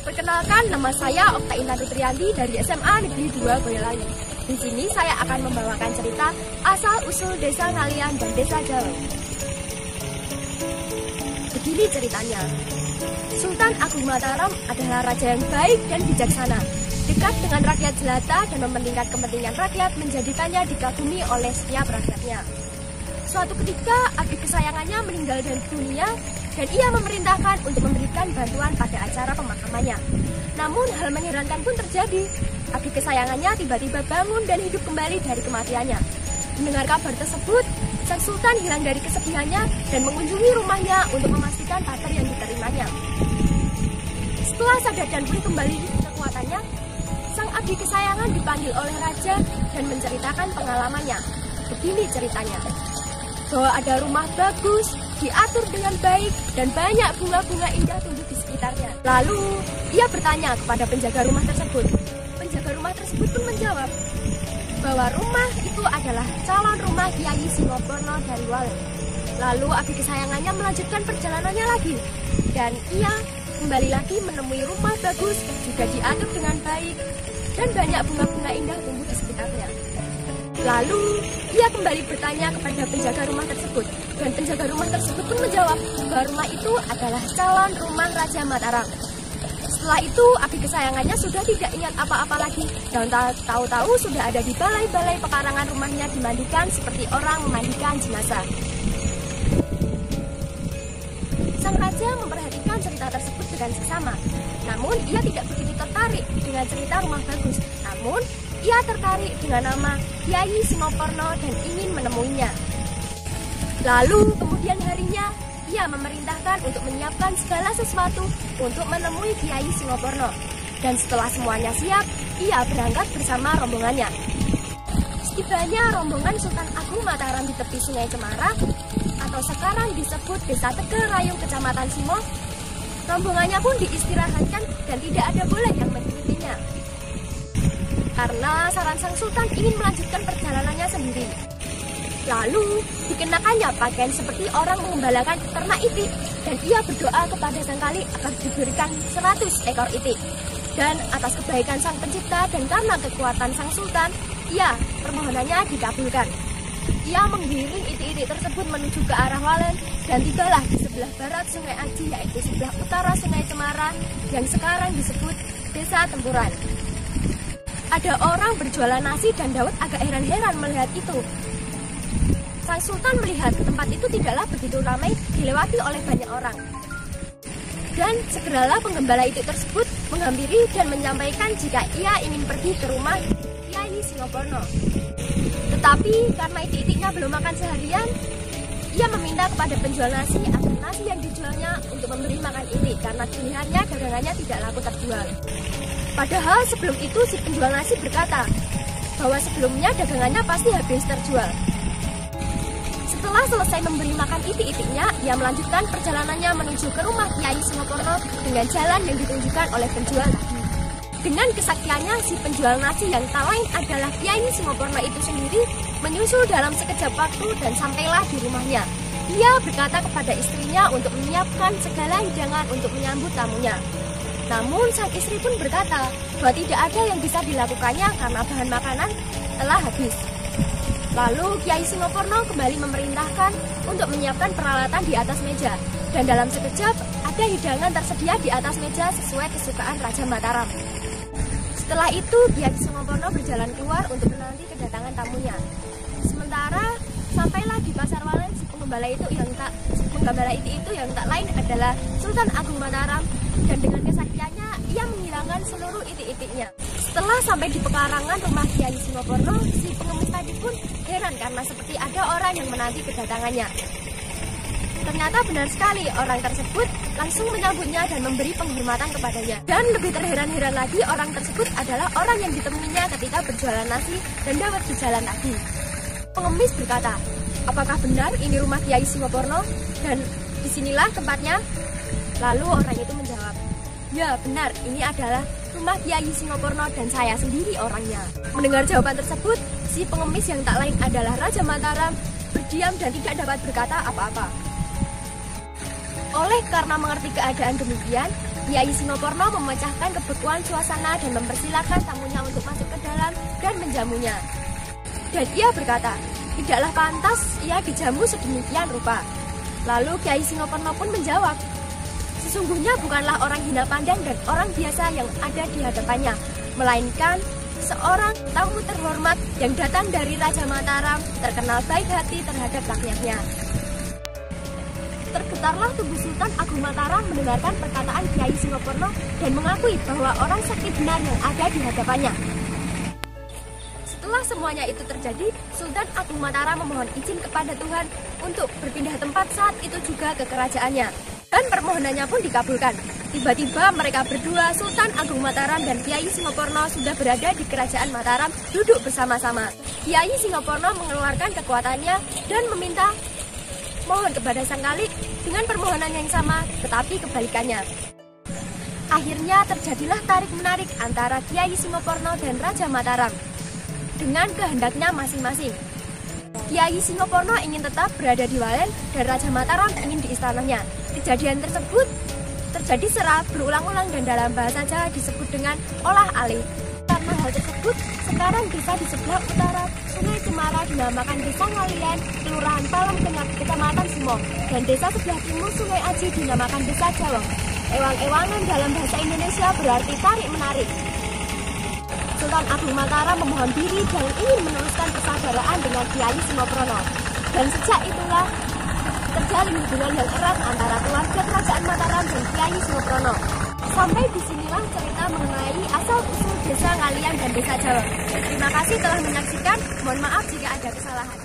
Perkenalkan, nama saya Okta Intan Fitriyanti dari SMA Negeri 2 Boyolali. Di sini saya akan membawakan cerita asal-usul Desa Ngalian dan Desa Jawa. Begini ceritanya. Sultan Agung Mataram adalah raja yang baik dan bijaksana, dekat dengan rakyat jelata dan mementingkan kepentingan rakyat, menjadikannya dikagumi oleh setiap rakyatnya. Suatu ketika, adik kesayangannya meninggal dari dunia dan ia memerintahkan untuk memberikan bantuan pada acara pemakamannya. Namun hal mengherankan pun terjadi. Adik kesayangannya tiba-tiba bangun dan hidup kembali dari kematiannya. Mendengar kabar tersebut, sang sultan hilang dari kesedihannya dan mengunjungi rumahnya untuk memastikan kabar yang diterimanya. Setelah sadar dan pulih kembali kekuatannya, sang adik kesayangan dipanggil oleh raja dan menceritakan pengalamannya. Begini ceritanya. Bahwa ada rumah bagus, diatur dengan baik, dan banyak bunga-bunga indah tumbuh di sekitarnya. Lalu, ia bertanya kepada penjaga rumah tersebut. Penjaga rumah tersebut pun menjawab bahwa rumah itu adalah calon rumah Kiai Singoporno dari Walet. Lalu, adik kesayangannya melanjutkan perjalanannya lagi, dan ia kembali lagi menemui rumah bagus, juga diatur dengan baik, dan banyak bunga-bunga indah tumbuh di sekitarnya. Lalu, ia kembali bertanya kepada penjaga rumah tersebut, dan penjaga rumah tersebut pun menjawab bahwa rumah itu adalah calon rumah Raja Mataram. Setelah itu, adik kesayangannya sudah tidak ingat apa-apa lagi, dan tahu-tahu sudah ada di balai-balai pekarangan rumahnya dimandikan seperti orang memandikan jenazah. Sang raja memperhatikan cerita tersebut dengan seksama, namun ia tidak begitu tertarik dengan cerita rumah bagus. Namun, ia tertarik dengan nama Kiai Singoporno dan ingin menemuinya. Lalu kemudian harinya, ia memerintahkan untuk menyiapkan segala sesuatu untuk menemui Kiai Singoporno. Dan setelah semuanya siap, ia berangkat bersama rombongannya. Setibanya rombongan Sultan Agung Mataram di tepi Sungai Cemara, atau sekarang disebut Desa Tegal Rayung, Kecamatan Simo, rombongannya pun diistirahatkan dan tidak ada boleh yang mengikutinya. Karena saran sang sultan ingin melanjutkan perjalanannya sendiri. Lalu, dikenakannya pakaian seperti orang mengembalakan ternak itik, dan ia berdoa kepada sang kali agar diberikan 100 ekor itik. Dan atas kebaikan sang pencipta dan karena kekuatan sang sultan, permohonannya dikabulkan. Ia menggiring itik-itik tersebut menuju ke arah Walen, dan tibalah di sebelah barat Sungai Aji, yaitu sebelah utara Sungai Cemara, yang sekarang disebut Desa Tempuran. Ada orang berjualan nasi dan Daud agak heran-heran melihat itu. Sang sultan melihat tempat itu tidaklah begitu ramai dilewati oleh banyak orang. Dan segeralah penggembala itik tersebut menghampiri dan menyampaikan jika ia ingin pergi ke rumah Kiai Singoporno. Tetapi karena itik-itiknya belum makan seharian, ia meminta kepada penjual nasi agar nasi yang dijualnya untuk memberi makan itik, karena pilihannya dagangannya tidak laku terjual. Padahal sebelum itu si penjual nasi berkata bahwa sebelumnya dagangannya pasti habis terjual. Setelah selesai memberi makan itik-itiknya, ia melanjutkan perjalanannya menuju ke rumah Kiai Singoporno dengan jalan yang ditunjukkan oleh penjual tadi. Dengan kesaktiannya, si penjual nasi yang tak lain adalah Kiai Singoporno itu sendiri menyusul dalam sekejap waktu dan sampailah di rumahnya. Ia berkata kepada istrinya untuk menyiapkan segala hidangan untuk menyambut tamunya. Namun sang istri pun berkata bahwa tidak ada yang bisa dilakukannya karena bahan makanan telah habis. Lalu Kiai Singoporno kembali memerintahkan untuk menyiapkan peralatan di atas meja, dan dalam sekejap ada hidangan tersedia di atas meja sesuai kesukaan Raja Mataram. Setelah itu Kiai Singoporno berjalan keluar untuk menanti kedatangan tamunya. Sementara sampailah di Pasar Walen, si penggembala itu yang tak lain adalah Sultan Agung Mataram, dan dengan kesaktiannya ia menghilangkan seluruh itik-itiknya. Setelah sampai di pekarangan rumah Kiai Singoporno, si pengemis tadi pun heran karena seperti ada orang yang menanti kedatangannya. Ternyata benar sekali, orang tersebut langsung menyambutnya dan memberi penghormatan kepadanya. Dan lebih terheran-heran lagi, orang tersebut adalah orang yang ditemuinya ketika berjualan nasi dan dapat berjalan tadi. Pengemis berkata, "Apakah benar ini rumah Kiai Singoporno dan disinilah tempatnya?" Lalu orang itu menjawab, "Ya benar, ini adalah rumah Kiai Singoporno dan saya sendiri orangnya." Mendengar jawaban tersebut, si pengemis yang tak lain adalah Raja Mataram berdiam dan tidak dapat berkata apa-apa. Oleh karena mengerti keadaan demikian, Kiai Singoporno memecahkan kebekuan suasana dan mempersilahkan tamunya untuk masuk ke dalam dan menjamunya. Dan ia berkata, tidaklah pantas ia dijamu sedemikian rupa. Lalu Kiai Singoporno pun menjawab, sesungguhnya bukanlah orang hina pandang dan orang biasa yang ada di hadapannya, melainkan seorang tamu terhormat yang datang dari Raja Mataram, terkenal baik hati terhadap rakyatnya. Tergetarlah tubuh Sultan Agung Mataram mendengarkan perkataan Kiai Singoporno dan mengakui bahwa orang sakti benar yang ada di hadapannya. Setelah semuanya itu terjadi, Sultan Agung Mataram memohon izin kepada Tuhan untuk berpindah tempat saat itu juga ke kerajaannya. Dan permohonannya pun dikabulkan. Tiba-tiba mereka berdua, Sultan Agung Mataram dan Kiai Singoporno, sudah berada di kerajaan Mataram, duduk bersama-sama. Kiai Singoporno mengeluarkan kekuatannya dan meminta mohon kepada Sang Kalik dengan permohonan yang sama, tetapi kebalikannya. Akhirnya terjadilah tarik-menarik antara Kiai Singoporno dan Raja Mataram dengan kehendaknya masing-masing. Kiai Singoporno ingin tetap berada di Walen dan Raja Mataram ingin di istananya. Kejadian tersebut terjadi secara berulang-ulang dan dalam bahasa Jawa disebut dengan olah alih. Karena hal tersebut, sekarang desa di sebelah utara Sungai Cemara dinamakan Desa Ngalian, Kelurahan Palem Tengah, Kecamatan Simo, dan desa sebelah timur Sungai Aji dinamakan Desa Jawang. Ewang-ewangan dalam bahasa Indonesia berarti tarik-menarik. Sultan Agung Mataram memohon diri dan ingin meneruskan persaudaraan dengan Kiai Singoporno. Dan sejak itulah terjalin hubungan yang erat antara keluarga kerajaan Mataram dan Kiai Singoporno. Sampai disinilah cerita mengenai asal-usul Desa Ngalian dan Desa Jawang. Terima kasih telah menyaksikan. Mohon maaf jika ada kesalahan.